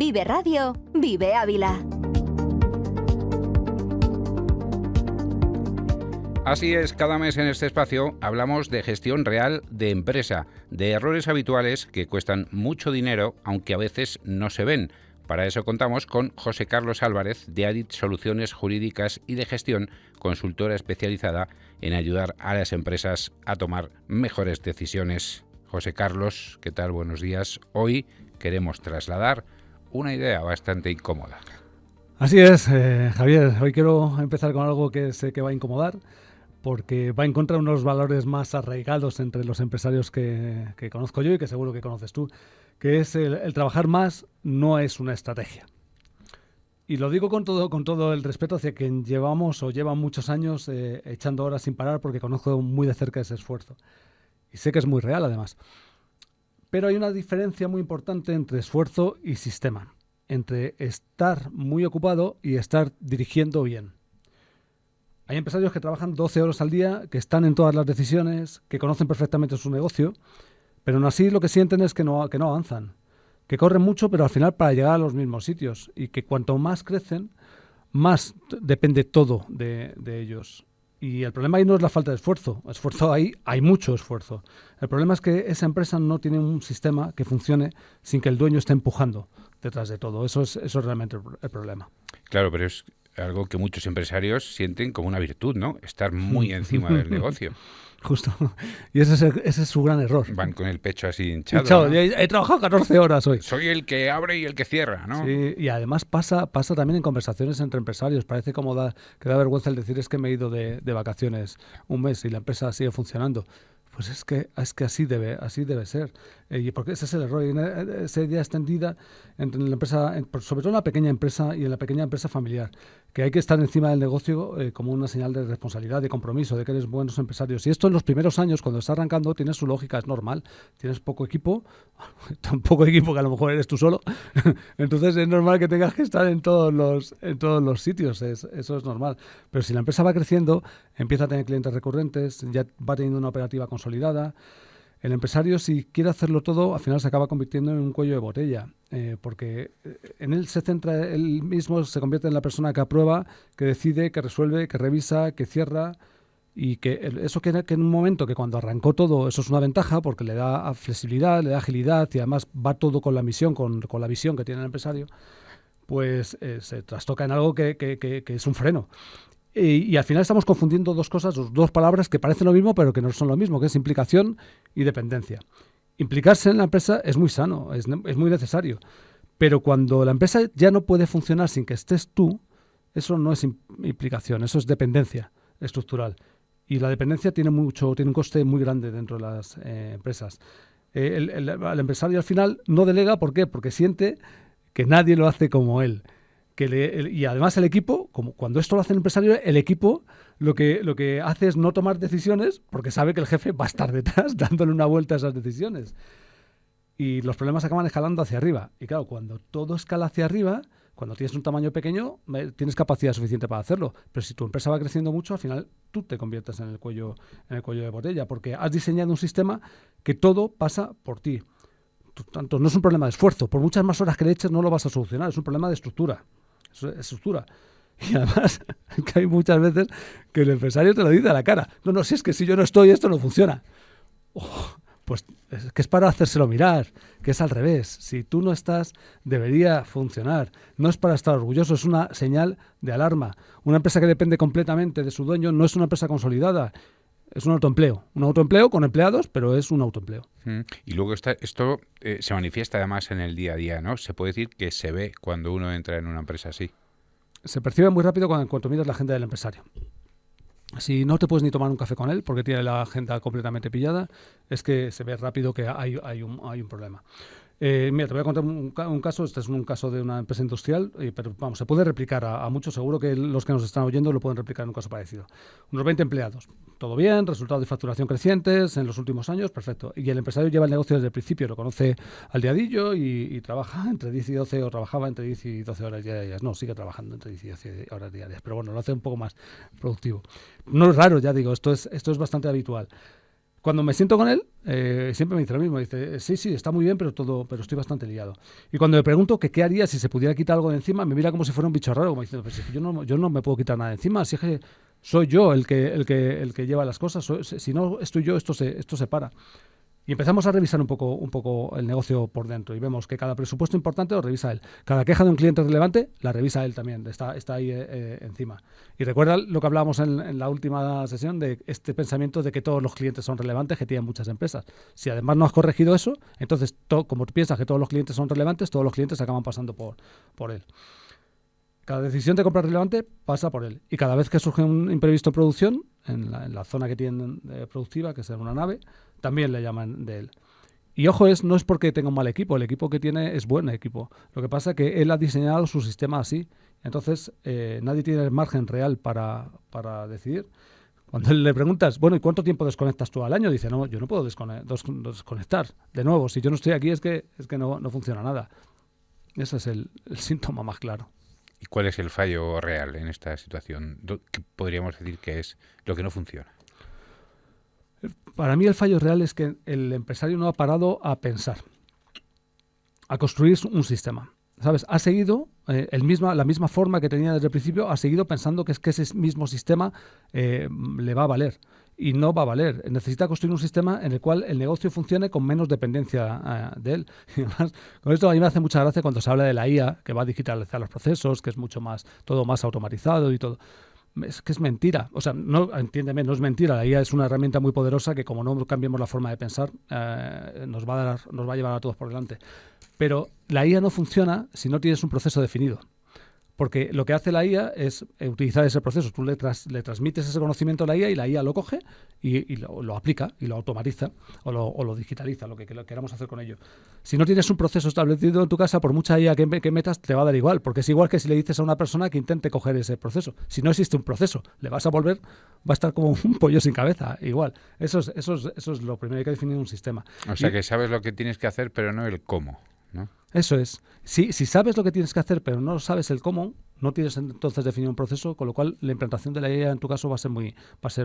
Vive Radio, Vive Ávila. Así es, cada mes en este espacio hablamos de gestión real de empresa, de errores habituales que cuestan mucho dinero, aunque a veces no se ven. Para eso contamos con José Carlos Álvarez, de Adit Soluciones Jurídicas y de Gestión, consultora especializada en ayudar a las empresas a tomar mejores decisiones. José Carlos, ¿qué tal? Buenos días. Hoy queremos trasladar una idea bastante incómoda. Así es, Javier. Hoy quiero empezar con algo que sé que va a incomodar, porque va en contra de unos valores más arraigados entre los empresarios que conozco yo y que seguro que conoces tú, que es el trabajar más no es una estrategia. Y lo digo con todo el respeto hacia quien llevamos o llevan muchos años echando horas sin parar, porque conozco muy de cerca ese esfuerzo. Y sé que es muy real, además. Pero hay una diferencia muy importante entre esfuerzo y sistema, entre estar muy ocupado y estar dirigiendo bien. Hay empresarios que trabajan 12 horas al día, que están en todas las decisiones, que conocen perfectamente su negocio, pero aún así lo que sienten es que no avanzan, que corren mucho, pero al final para llegar a los mismos sitios, y que cuanto más crecen, más depende todo de ellos. Y el problema ahí no es la falta de esfuerzo. Esfuerzo ahí hay mucho esfuerzo. El problema es que esa empresa no tiene un sistema que funcione sin que el dueño esté empujando detrás de todo. Eso es realmente el problema. Claro, pero es algo que muchos empresarios sienten como una virtud, ¿no? Estar muy encima del negocio. Justo. Y ese es su gran error. Van con el pecho así hinchado, ¿no? He trabajado 14 horas hoy. Soy el que abre y el que cierra, ¿no? Sí, y además pasa también en conversaciones entre empresarios. Parece que da vergüenza el decir es que me he ido de vacaciones un mes y la empresa sigue funcionando. Pues es que así debe ser. Y porque ese es el error. Y esa idea extendida entre la empresa, sobre todo en la pequeña empresa y en la pequeña empresa familiar, que hay que estar encima del negocio como una señal de responsabilidad, de compromiso, de que eres buenos empresarios. Y esto en los primeros años, cuando está arrancando, tiene su lógica, es normal. Tienes poco equipo, tan poco equipo que a lo mejor eres tú solo. Entonces es normal que tengas que estar en todos los sitios. Eso es normal. Pero si la empresa va creciendo, empieza a tener clientes recurrentes, ya va teniendo una operativa consolidada. El empresario, si quiere hacerlo todo, al final se acaba convirtiendo en un cuello de botella, porque en él se centra, él mismo se convierte en la persona que aprueba, que decide, que resuelve, que revisa, que cierra, y que eso que en un momento que cuando arrancó todo, eso es una ventaja porque le da flexibilidad, le da agilidad y además va todo con la misión, con la visión que tiene el empresario, pues se trastoca en algo que es un freno. Y al final estamos confundiendo dos palabras que parecen lo mismo, pero que no son lo mismo, que es implicación y dependencia. Implicarse en la empresa es muy sano, es muy necesario. Pero cuando la empresa ya no puede funcionar sin que estés tú, eso no es implicación, eso es dependencia estructural. Y la dependencia tiene un coste muy grande dentro de las empresas. El empresario al final no delega, ¿por qué? Porque siente que nadie lo hace como él. Y además el equipo, como cuando esto lo hace el empresario, el equipo lo que hace es no tomar decisiones porque sabe que el jefe va a estar detrás dándole una vuelta a esas decisiones. Y los problemas acaban escalando hacia arriba. Y claro, cuando todo escala hacia arriba, cuando tienes un tamaño pequeño, tienes capacidad suficiente para hacerlo. Pero si tu empresa va creciendo mucho, al final tú te conviertes en el cuello de botella porque has diseñado un sistema que todo pasa por ti. Tanto no es un problema de esfuerzo. Por muchas más horas que le eches no lo vas a solucionar. Es un problema de estructura. Estructura. Y además que hay muchas veces que el empresario te lo dice a la cara. No, si es que si yo no estoy, esto no funciona. Pues es que es para hacérselo mirar, que es al revés. Si tú no estás, debería funcionar. No es para estar orgulloso, es una señal de alarma. Una empresa que depende completamente de su dueño no es una empresa consolidada. Es un autoempleo con empleados, pero es un autoempleo. Y luego esto se manifiesta además en el día a día, ¿no? Se puede decir que se ve cuando uno entra en una empresa así. Se percibe muy rápido cuando miras la agenda del empresario. Si no te puedes ni tomar un café con él porque tiene la agenda completamente pillada, es que se ve rápido que hay un problema. Mira, te voy a contar un caso. Este es un caso de una empresa industrial, pero vamos, se puede replicar a muchos. Seguro que los que nos están oyendo lo pueden replicar en un caso parecido. Unos 20 empleados. Todo bien, resultados de facturación crecientes en los últimos años, perfecto. Y el empresario lleva el negocio desde el principio, lo conoce al diadillo y trabaja entre 10 y 12, o trabajaba entre 10 y 12 horas diarias. No, sigue trabajando entre 10 y 12 horas diarias, pero bueno, lo hace un poco más productivo. No es raro, ya digo, esto es bastante habitual. Cuando me siento con él, siempre me dice lo mismo. Dice, sí, está muy bien, pero estoy bastante liado. Y cuando le pregunto que qué haría si se pudiera quitar algo de encima, me mira como si fuera un bicho raro, como diciendo, pues yo no me puedo quitar nada de encima, si es que soy yo el que lleva las cosas. Si no estoy yo, esto se para. Y empezamos a revisar un poco el negocio por dentro y vemos que cada presupuesto importante lo revisa él. Cada queja de un cliente relevante la revisa él también, está ahí encima. Y recuerda lo que hablábamos en la última sesión de este pensamiento de que todos los clientes son relevantes que tienen muchas empresas. Si además no has corregido eso, entonces como tú piensas que todos los clientes son relevantes, todos los clientes acaban pasando por él. Cada decisión de compra relevante pasa por él. Y cada vez que surge un imprevisto en producción, en la zona que tienen productiva, que es en una nave, también le llaman de él. Y ojo, no es porque tenga un mal equipo, el equipo que tiene es buen equipo. Lo que pasa es que él ha diseñado su sistema así. Entonces, nadie tiene el margen real para decidir. Cuando le preguntas, bueno, ¿y cuánto tiempo desconectas tú al año? Dice, no, yo no puedo desconectar. De nuevo, si yo no estoy aquí es que no funciona nada. Ese es el síntoma más claro. ¿Y cuál es el fallo real en esta situación? ¿Qué podríamos decir que es lo que no funciona? Para mí el fallo real es que el empresario no ha parado a pensar, a construir un sistema. ¿Sabes? Ha seguido la misma forma que tenía desde el principio, ha seguido pensando que ese mismo sistema le va a valer. Y no va a valer. Necesita construir un sistema en el cual el negocio funcione con menos dependencia de él. Y además, con esto a mí me hace mucha gracia cuando se habla de la IA, que va a digitalizar los procesos, que es todo más automatizado y todo. Es que es mentira. O sea, entiéndeme, no es mentira. La IA es una herramienta muy poderosa que, como no cambiemos la forma de pensar, nos va a llevar a todos por delante. Pero la IA no funciona si no tienes un proceso definido. Porque lo que hace la IA es utilizar ese proceso. Tú le transmites ese conocimiento a la IA y la IA lo coge y lo aplica y lo automatiza o lo digitaliza, lo que queramos hacer con ello. Si no tienes un proceso establecido en tu casa, por mucha IA que metas, te va a dar igual. Porque es igual que si le dices a una persona que intente coger ese proceso. Si no existe un proceso, va a estar como un pollo sin cabeza. Igual. Eso es lo primero, hay que definir un sistema. O sea, que sabes lo que tienes que hacer, pero no el cómo, ¿no? Eso es. Si sabes lo que tienes que hacer, pero no sabes el cómo, no tienes entonces definido un proceso, con lo cual la implantación de la IA en tu caso va a ser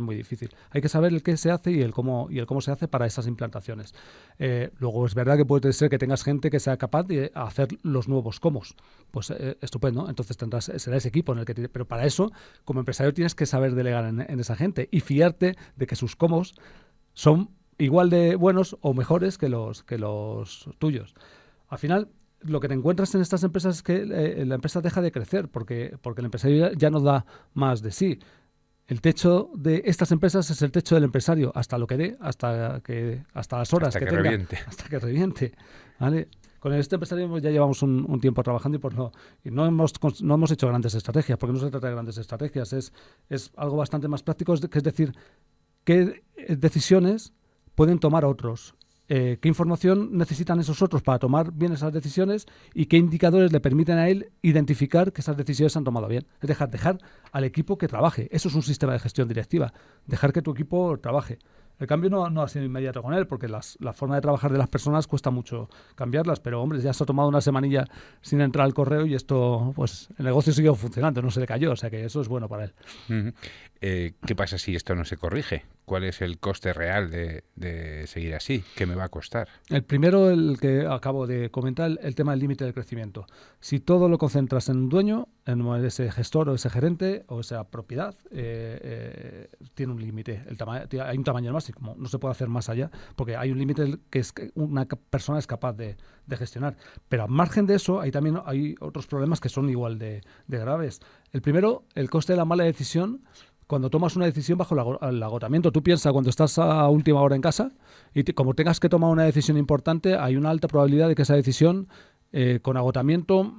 muy difícil. Hay que saber el qué se hace y el cómo se hace para esas implantaciones. Luego es verdad que puede ser que tengas gente que sea capaz de hacer los nuevos cómo. Pues estupendo. Entonces será ese equipo en el que pero para eso, como empresario, tienes que saber delegar en esa gente y fiarte de que sus cómo son igual de buenos o mejores que los tuyos. Al final, lo que te encuentras en estas empresas es que la empresa deja de crecer porque el empresario ya no da más de sí. El techo de estas empresas es el techo del empresario, hasta lo que dé, hasta las horas que tenga, reviente. hasta que reviente. ¿Vale? Con este empresario ya llevamos un tiempo trabajando y no hemos hecho grandes estrategias, porque no se trata de grandes estrategias, es algo bastante más práctico, que es decir, qué decisiones pueden tomar otros. ¿Qué información necesitan esos otros para tomar bien esas decisiones y qué indicadores le permiten a él identificar que esas decisiones se han tomado bien? Es dejar al equipo que trabaje. Eso es un sistema de gestión directiva. Dejar que tu equipo trabaje. El cambio no ha sido inmediato con él, porque la forma de trabajar de las personas cuesta mucho cambiarlas, pero hombre, ya se ha tomado una semanilla sin entrar al correo y esto, pues el negocio siguió funcionando, no se le cayó, o sea que eso es bueno para él. Uh-huh. ¿Qué pasa si esto no se corrige? ¿Cuál es el coste real de seguir así? ¿Qué me va a costar? El primero, el que acabo de comentar, el tema del límite del crecimiento. Si todo lo concentras en un dueño, en ese gestor o ese gerente o esa propiedad, tiene un límite. Hay un tamaño más y como no se puede hacer más allá, porque hay un límite que una persona es capaz de gestionar. Pero al margen de eso, hay otros problemas que son igual de graves. El primero, el coste de la mala decisión. Cuando tomas una decisión bajo el agotamiento, tú piensas cuando estás a última hora en casa y como tengas que tomar una decisión importante, hay una alta probabilidad de que esa decisión con agotamiento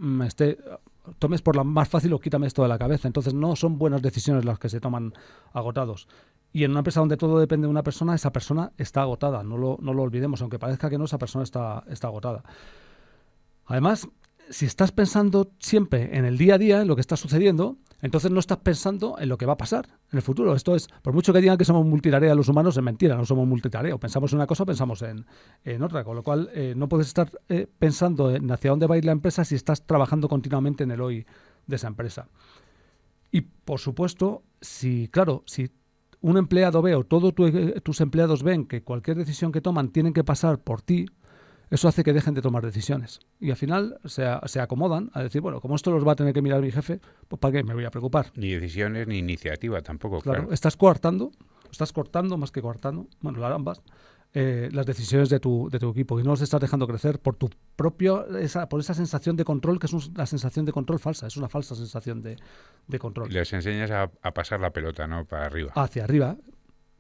tomes por la más fácil o quítame esto de la cabeza. Entonces no son buenas decisiones las que se toman agotados. Y en una empresa donde todo depende de una persona, esa persona está agotada. No lo olvidemos, aunque parezca que no, esa persona está agotada. Además, si estás pensando siempre en el día a día, en lo que está sucediendo, entonces no estás pensando en lo que va a pasar en el futuro. Esto es, por mucho que digan que somos multitarea los humanos, es mentira, no somos multitarea. Pensamos en una cosa, pensamos en otra. Con lo cual, no puedes estar pensando en hacia dónde va a ir la empresa si estás trabajando continuamente en el hoy de esa empresa. Y, por supuesto, si un empleado ve o todos tus empleados ven que cualquier decisión que toman tienen que pasar por ti, eso hace que dejen de tomar decisiones. Y al final se acomodan a decir, bueno, como esto los va a tener que mirar mi jefe, pues ¿para qué me voy a preocupar? Ni decisiones ni iniciativa tampoco, claro. Estás cortando más que coartando, bueno, ambas, las decisiones de tu equipo y no los estás dejando crecer por tu por esa sensación de control, que es la sensación de control falsa, es una falsa sensación de control. Les enseñas a pasar la pelota, ¿no? Para arriba. Hacia arriba.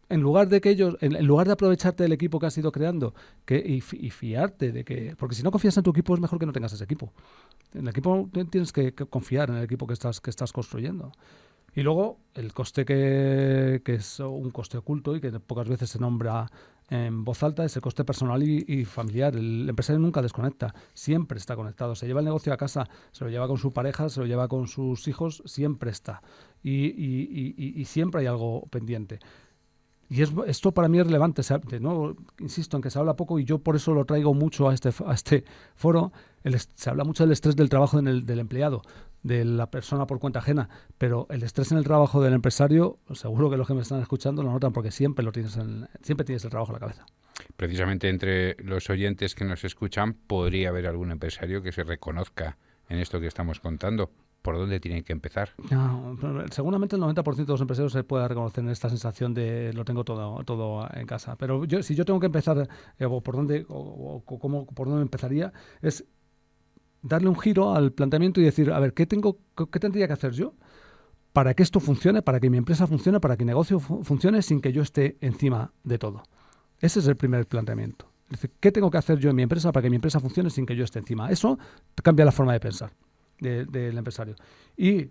En lugar de aprovecharte del equipo que has ido creando y fiarte de que... Porque si no confías en tu equipo, es mejor que no tengas ese equipo. En el equipo tienes que confiar en el equipo que estás construyendo. Y luego, el coste que es un coste oculto y que pocas veces se nombra en voz alta, es el coste personal y familiar. El empresario nunca desconecta, siempre está conectado. Se lleva el negocio a casa, se lo lleva con su pareja, se lo lleva con sus hijos, siempre está. Y siempre hay algo pendiente. Y esto para mí es relevante, ¿no? Insisto en que se habla poco y yo por eso lo traigo mucho a este foro. Se habla mucho del estrés del trabajo del empleado, de la persona por cuenta ajena, pero el estrés en el trabajo del empresario, seguro que los que me están escuchando lo notan porque siempre tienes el trabajo en la cabeza. Precisamente entre los oyentes que nos escuchan podría haber algún empresario que se reconozca en esto que estamos contando. ¿Por dónde tienen que empezar? No, seguramente el 90% de los empresarios se pueda reconocer en esta sensación de lo tengo todo en casa. Pero si yo tengo que empezar, ¿por dónde empezaría? Es darle un giro al planteamiento y decir, a ver, ¿qué tendría que hacer yo para que esto funcione, para que mi empresa funcione, para que mi negocio funcione sin que yo esté encima de todo? Ese es el primer planteamiento. Es decir, ¿qué tengo que hacer yo en mi empresa para que mi empresa funcione sin que yo esté encima? Eso cambia la forma de pensar del empresario. Y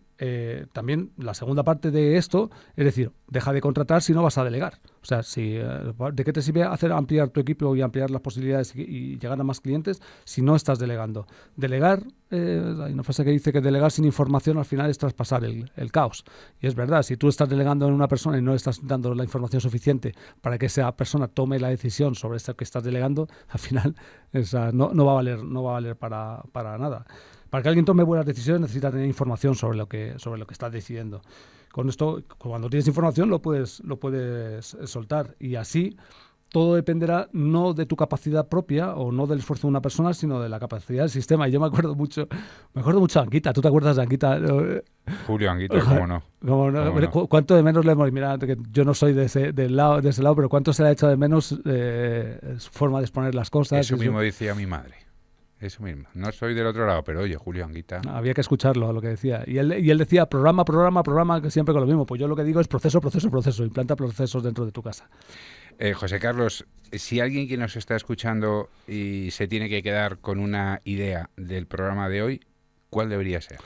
también la segunda parte de esto es decir, deja de contratar si no vas a delegar. O sea, ¿de qué te sirve ampliar tu equipo y ampliar las posibilidades y llegar a más clientes si no estás delegando? Delegar, hay una frase que dice que delegar sin información al final es traspasar el caos. Y es verdad, si tú estás delegando en una persona y no estás dando la información suficiente para que esa persona tome la decisión sobre esto que estás delegando, al final no va a valer para nada. Para que alguien tome buenas decisiones necesita tener información sobre lo que estás decidiendo. Con esto, cuando tienes información lo puedes soltar y así todo dependerá no de tu capacidad propia o no del esfuerzo de una persona, sino de la capacidad del sistema. Y yo me acuerdo mucho de Anguita. ¿Tú te acuerdas de Anguita? Julio Anguita, ¿cómo no? ¿Cómo no? ¿Cuánto de menos le hemos... Mira, que yo no soy de ese lado, pero ¿cuánto se le ha hecho de menos su forma de exponer las cosas? Eso mismo decía mi madre. Eso mismo. No soy del otro lado, pero oye, Julio Anguita. Había que escucharlo a lo que decía. Y él decía programa, que siempre con lo mismo. Pues yo lo que digo es proceso. Implanta procesos dentro de tu casa. José Carlos, si alguien que nos está escuchando y se tiene que quedar con una idea del programa de hoy, ¿cuál debería ser?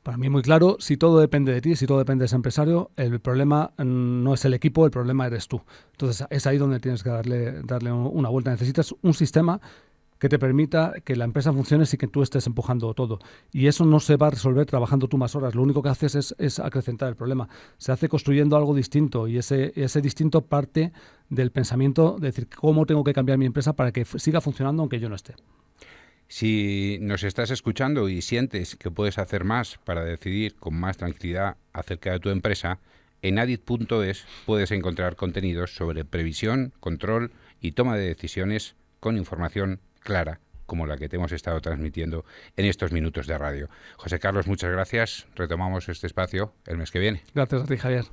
Para mí muy claro, si todo depende de ti, si todo depende de ese empresario, el problema no es el equipo, el problema eres tú. Entonces es ahí donde tienes que darle una vuelta. Necesitas un sistema que te permita que la empresa funcione sin que tú estés empujando todo. Y eso no se va a resolver trabajando tú más horas. Lo único que haces es acrecentar el problema. Se hace construyendo algo distinto y ese distinto parte del pensamiento de decir cómo tengo que cambiar mi empresa para que siga funcionando aunque yo no esté. Si nos estás escuchando y sientes que puedes hacer más para decidir con más tranquilidad acerca de tu empresa, en adit.es puedes encontrar contenidos sobre previsión, control y toma de decisiones con información clara, como la que te hemos estado transmitiendo en estos minutos de radio. José Carlos, muchas gracias. Retomamos este espacio el mes que viene. Gracias a ti, Javier.